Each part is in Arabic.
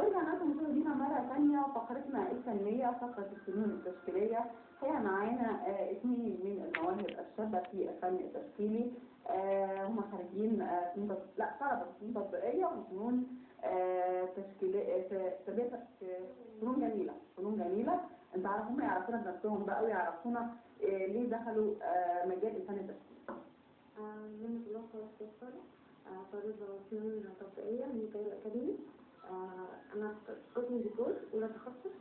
ورجعنا لكم مشاهدينا مرة ثانية فقرتنا الفنية، فقرة الفنون التشكيلية. هي معانا اثنين من المواهب الشابة في الفن التشكيلي، هم خارجين طلبة فنون تطبيقية وفنون تشكيلية، فنون جميلة. انت عارف هم يعرفونا بنفسهم بقى ويعرفونا ليه دخلوا مجال الفن التشكيلي. من الله خالص طالبة فنون تطبيقية من كايرو أكاديمي. أنا قسم ديكور أولى تخصص،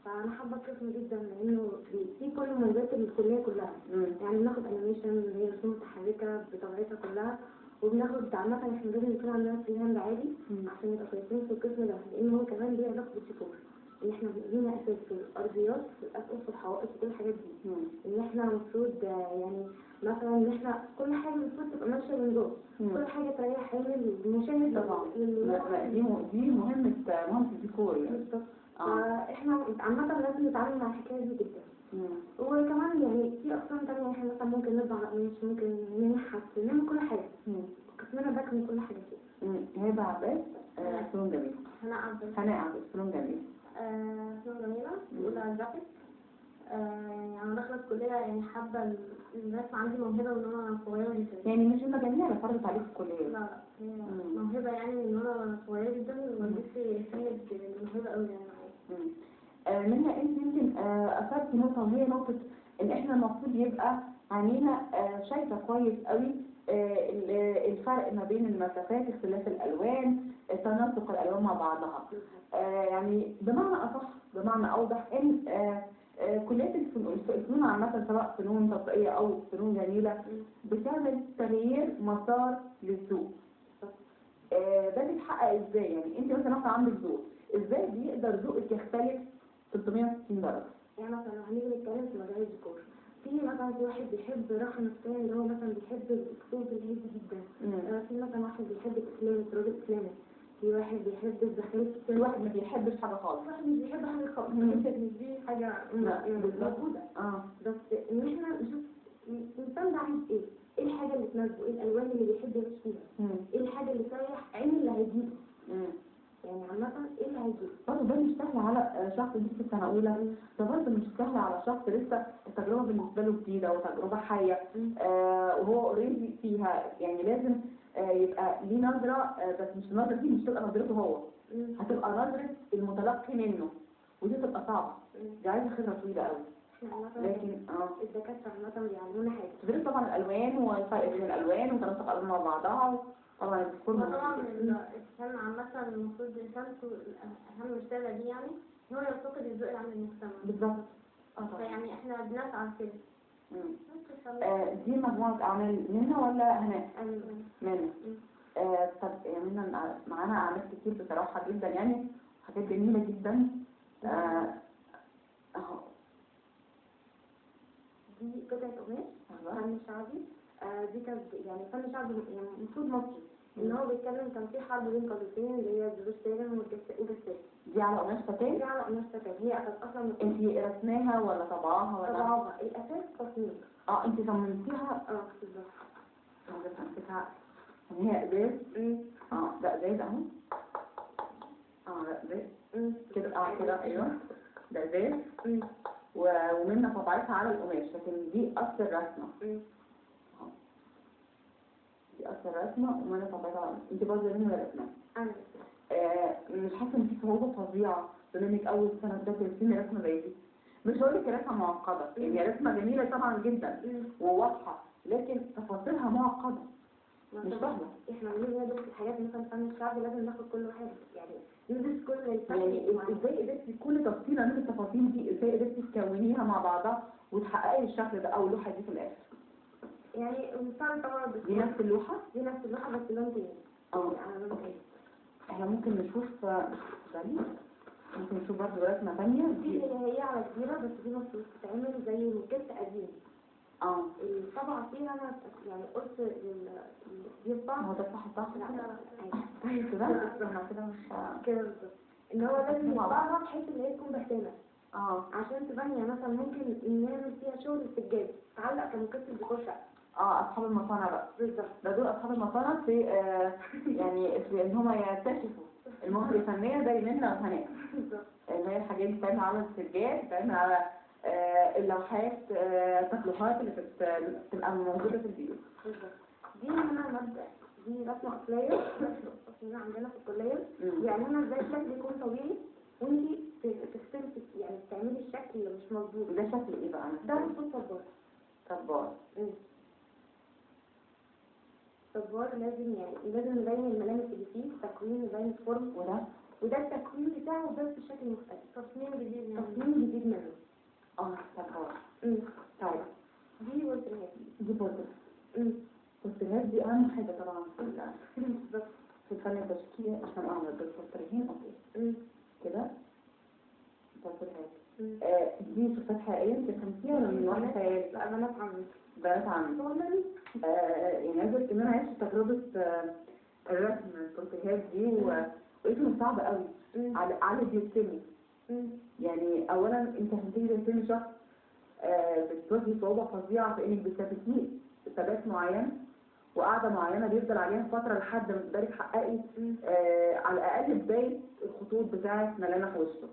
فأنا حابة القسم جدا لأنه فيه كل مميزات الكلية كلها. يعني بناخد أنيميشن اللي هي رسوم متحركة بطبيعتها كلها، وبناخد عامة احنا لازم يكون عندنا فري هاند عالي عشان نبقى كويسين في القسم ده، لأن هو كمان ليه علاقة بالديكور. إن احنا لينا أساس في الأرضيات، في الأسقف، في الحوائط، في كل الحاجات دي. إن احنا المفروض يعني مثلا إن احنا كل حاجة المفروض تبقى ماشية من جوه، كل حاجة تريح عين المشاهد. طبعا دي مهمة الديكور يعني. بالظبط. فاحنا عامة لازم نتعامل مع الحكاية دي جدا. وكمان يعني في أقسام تانية احنا مثلا ممكن نطبع قماش، ممكن ننحت، نعمل كل حاجة. قسمنا ده من كل حاجة كده. هبة عباس فنون جميلة. هناء عباس فنون جميلة. فنون جميلة وأولى جرافيك. أنا داخلة الكلية يعني حابة الرسم، عندي موهبة من وأنا صغيرة جدا. يعني مش هما جميلة اللي فرضت عليك في الكلية؟ لا هي موهبة يعني من وأنا صغيرة جدا، والدتي ساعدت الموهبة أوي يعني. منها انت يمكن اثرت نقطة، وهي نقطة ان احنا المفروض يبقى عينينا شايفة كويس قوي الفرق ما بين المسافات، اختلاف الالوان، تناسق الالوان مع بعضها. يعني بمعنى اوضح ان كليات الفنون عامة، سواء فنون تطبيقية او فنون جميلة، بتعمل تغيير مسار للذوق. ده بيتحقق ازاي؟ يعني انت مثلا واحدة عندك ذوق، ازاي بيقدر ذوقك يختلف 360 درجة؟ يعني مثلا لو هنيجي نتكلم في مجال الديكور، في مثلا في واحد بيحب راحة نفسية، اللي هو مثلا بيحب الصوت الهادي جدا. في مثلا واحد بيحب الإسلام، الراجل الإسلامي. في واحد بيحب الزخارف، في واحد ما بيحبش حاجة خالص. واحد مش بيحب حاجة خالص. مش دي حاجة موجودة. بس إن احنا نشوف الإنسان ده عايز ايه؟ ايه الحاجة اللي تناسبه؟ ايه الألوان اللي بيحب يعيش فيها؟ ايه الحاجة اللي تريح عين اللي هيجيبه؟ يعني عامة ايه اللي هيجيبه؟ برضه ده مش سهل على شخص لسه سنة أولى، ده برضه مش سهل على شخص لسه التجربة بالنسبة له جديدة وتجربة حية، وهو اوريدي فيها. يعني لازم يبقى ليه نظرة، بس مش النظرة دي مش تبقى نظرته هو، هتبقى نظرة المتلقي منه، ودي تبقى صعبة، دي عايزة خبرة طويلة قوي. لكن الدكاترة عامة بيعلمونا حاجة، تدرس طبعا الألوان والفرق بين الألوان وتناسق الألوان مع بعضها. طبعا الدكتور طبعا الإنسان عامة المفروض رسالته أهم رسالة دي يعني هو يلتقط الذوق العام للمجتمع. بالظبط. فيعني احنا بنسعى كده. دي مجموعة أعمال منى ولا هناء؟ منى. طب منى معانا أعمال كتير بصراحة جدا، يعني حاجات جميلة جدا. أهو دي قطعة قماش فن شعبي. دي كانت يعني فن شعبي يعني المفروض مصري، ان هو بيتكلم كان في حرب بين قبيلتين اللي هي جلوس سالم وجسام. دي على قماش فتاة؟ دي على قماش فتاة. هي كانت اصلا انت رسماها ولا طبعاها ولا؟ طبعاها. الاساس تصميم. انت صممتيها؟ بالظبط. صممتها ان هي ازاز. ده ازاز اهو. ده ازاز كده. كده ايوه ده ازاز. ومنها طبعتها على القماش، لكن دي اصل الرسمه. دي اصل الرسمه ومنها طبعتها على القماش. انت برضه منها رسمه. انا مش حاسه ان في صعوبه فظيعه بما انك اول سنه تدرسين رسمه زي دي؟ مش هقول لك رسمه معقده، هي رسمه جميله طبعا جدا وواضحه، لكن تفاصيلها معقده مش سهله. احنا لما ندرس الحاجات مثلا فن الشعبي لازم ناخد كل واحد، يعني ندرس كل الفن. يعني ازاي قدرتي كل تفصيله من التفاصيل دي، ازاي قدرتي تكونيها مع بعضها وتحققي الشكل ده او اللوحه دي في الاخر؟ يعني مثلا طبعا دي نفس اللوحه؟ دي نفس اللوحه بس لون تاني. يعني لون تاني. احنا ممكن نشوف ممكن نشوف برضه رسمه ثانيه. دي هي على كبيره، بس دي المفروض تتعمل زي مكت قديم. الطبعه فيها انا يعني قلت يطبع. هو ده صح؟ لا كده انا كده مش كده بالظبط، ان هو لازم يطبعها بحيث ان هي تكون بهتانه. عشان تبان. يعني مثلا ممكن نعمل فيها شغل السجاد تعلق كمكت ديكور شقه. اصحاب المصانع بقى. بالظبط. ده دول اصحاب المصانع في يعني في ان هم يكتشفوا الموهبة الفنية زي منى وهناء، بالظبط. اللي هي الحاجات اللي بتعمل على السجاد، بتعمل على اللوحات، التكلفات اللي بتبقى موجودة في البيوت. بالظبط. دي هنا مبدأ، دي رسمة أصلية رسمة عندنا في الكلية. يعني أنا ازاي الشكل يكون طبيعي وانتي تختلفي، يعني تعملي الشكل مش مظبوط. ده شكل ايه بقى؟ ده مفروض صبار. صبار. صبار لازم، يعني لازم نبين الملامس اللي فيه، تكوين، نبين الفورم. وده التكوين بتاعه بس بشكل مختلف، تصميم جديد منه. تصميم جديد منه. صبار. طيب دي بورتريهات. دي بورتريهات. البورتريهات دي أهم حاجة طبعا في الفن التشكيلي عشان أعمل بالبورتريهين. أوكي. كده بورتريهات. دي صفات حقيقية انت فهمتيها ولا من واحد خيال؟ لا بنات عمي. بنات عمي. يعني عايزة أقول إن أنا عشت تجربة الرسم البورتريهات دي واسمه صعب قوي على بيرسمي. يعني أولا أنت هتيجي ترسمي شخص بتواجهي صعوبة فظيعة في إنك بتثبتيه ثبات معين وقاعدة معينة بيفضل عليها فترة لحد ما تقدري تحققي على الأقل بداية الخطوط بتاعة ملامح وشه.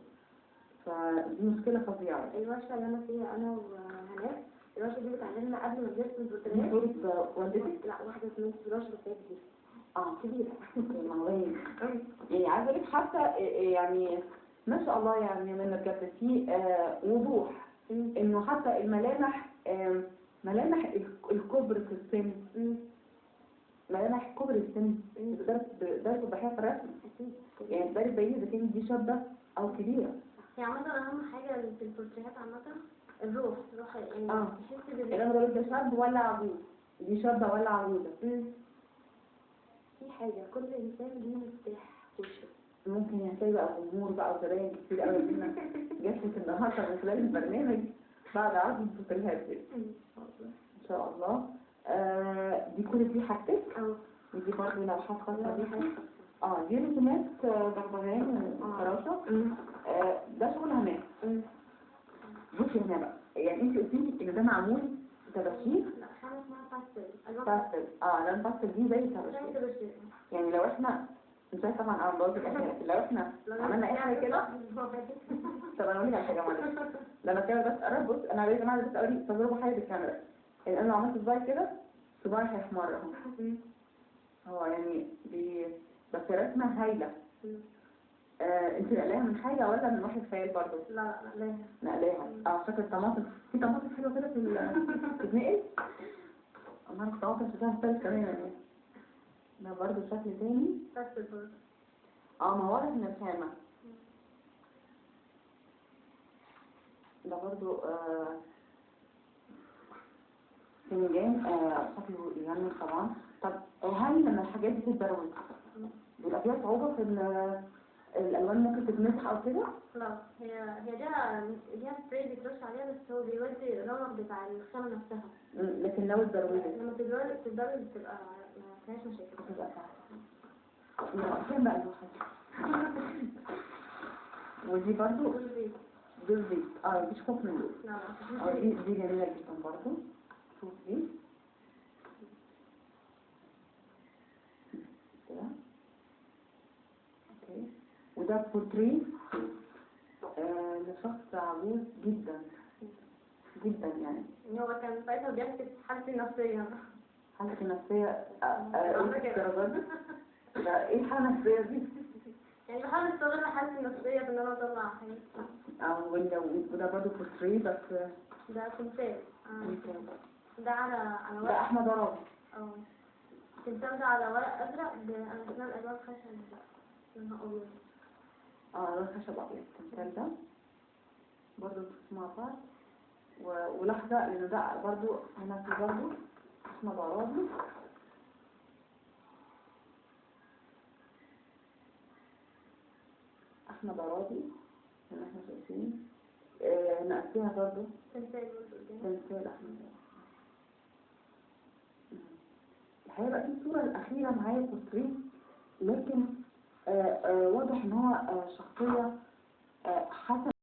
فدي مشكلة فظيعة. الورشة اللي أنا فيها أنا وهناء، الورشة دي بتعلمنا قبل ما ندرس البورتريهات. دي صورة والدتك؟ لا، واحدة اسمها الورشة بتاعت دي. كبيرة. يعني عايزة أقول لك حتى يعني ما شاء الله يعني من بجد في وضوح إنه حتى الملامح ملامح الكبر في السن، ملامح كبر السن ده توضحيها في الرسم. يعني تقدري تبيني إذا كانت دي شابة أو كبيرة. هي عامة أهم حاجة في البورتريهات عامة الروح يعني تحسي اللي أنا بقول ده شاب ولا عجوز، دي شابة ولا عجوزة. في حاجة كل إنسان ليه مفتاح في وشه. ممكن يحتاج بقى جمهور بقى وزباين كتير قوي فينا جت النهارده من خلال البرنامج بعد عرض البورتريهات دي. ان شاء الله. دي كل دي حاجتك. ودي برضه لوحات خاصة بيكي. دي رسومات بغبغان وفراشة. ده شغل هناك. بصي هنا بقى، يعني انت قلتي لي ان ده معمول تباشير. لا، حاجة اسمها باستل. باستل. لا الباستل دي زي تباشير. يعني لو احنا مش عارف طبعا بقول لك لو احنا عملنا اي حاجه كده. طب انا اقول لك على حاجه معلش، لما الكاميرا بس قرب بص انا لازم اعمل بس اوري تجربه حيه بالكاميرا. يعني انا لو عملت صباعي كده صباعي هيحمر اهو. هو يعني بس رسمه هايله. انت نقلاها من حاجه ولا من واحد خيال برضه؟ لا نقلاها. فاكر الطماطم، في طماطم حلوه كده بتتنقل. انا الطماطم شكلها مختلف كمان يعني. ده برضه شكل تاني. ما هو واضح من الخامة. ده برضو فنجان شكله يجنن طبعا. طب هل لما الحاجات دي تتبروز بيبقى فيها صعوبة في الألوان ممكن تتمسح أو كده؟ لا، هي ليها سبراي بيترش عليها بس هو بيودي الرمق بتاع الخامة نفسها. لكن لو اتبروزت لما تتبروز بتبقى ما فيهاش مشاكل. بتبقى سهلة. فين بقى اللوحة؟ ودي برضو دول زيت. مفيش خوف من دول. دي جميلة جدا برضو. شوف دي كده. اوكي. وده بورتريه لشخص عجوز جدا جدا. يعني هو كان ساعتها بيحكي حالتي النفسية. حالتي النفسية الدرجات دي؟ ده ايه الحالة النفسية دي؟ يعني بحاول استغل حالتي النفسية بان انا اطلع حاجة. وده برضه بورتريه بس ده تمثال. ده على ده احمد عرابي. التمثال ده على ورق ازرق بأسنان الوان خشب لونها ابيض. لون خشب ابيض. التمثال ده برضه مع بعض. ولحظة لان ده برضه هنا في برضه احمد عرابي. احمد عرابي زي ما احنا شايفين. نقسمها برضه تمثال احمد عرابي. الحقيقة بقى دي الصورة الأخيرة معايا بورتريه، لكن واضح ان هو شخصية حسب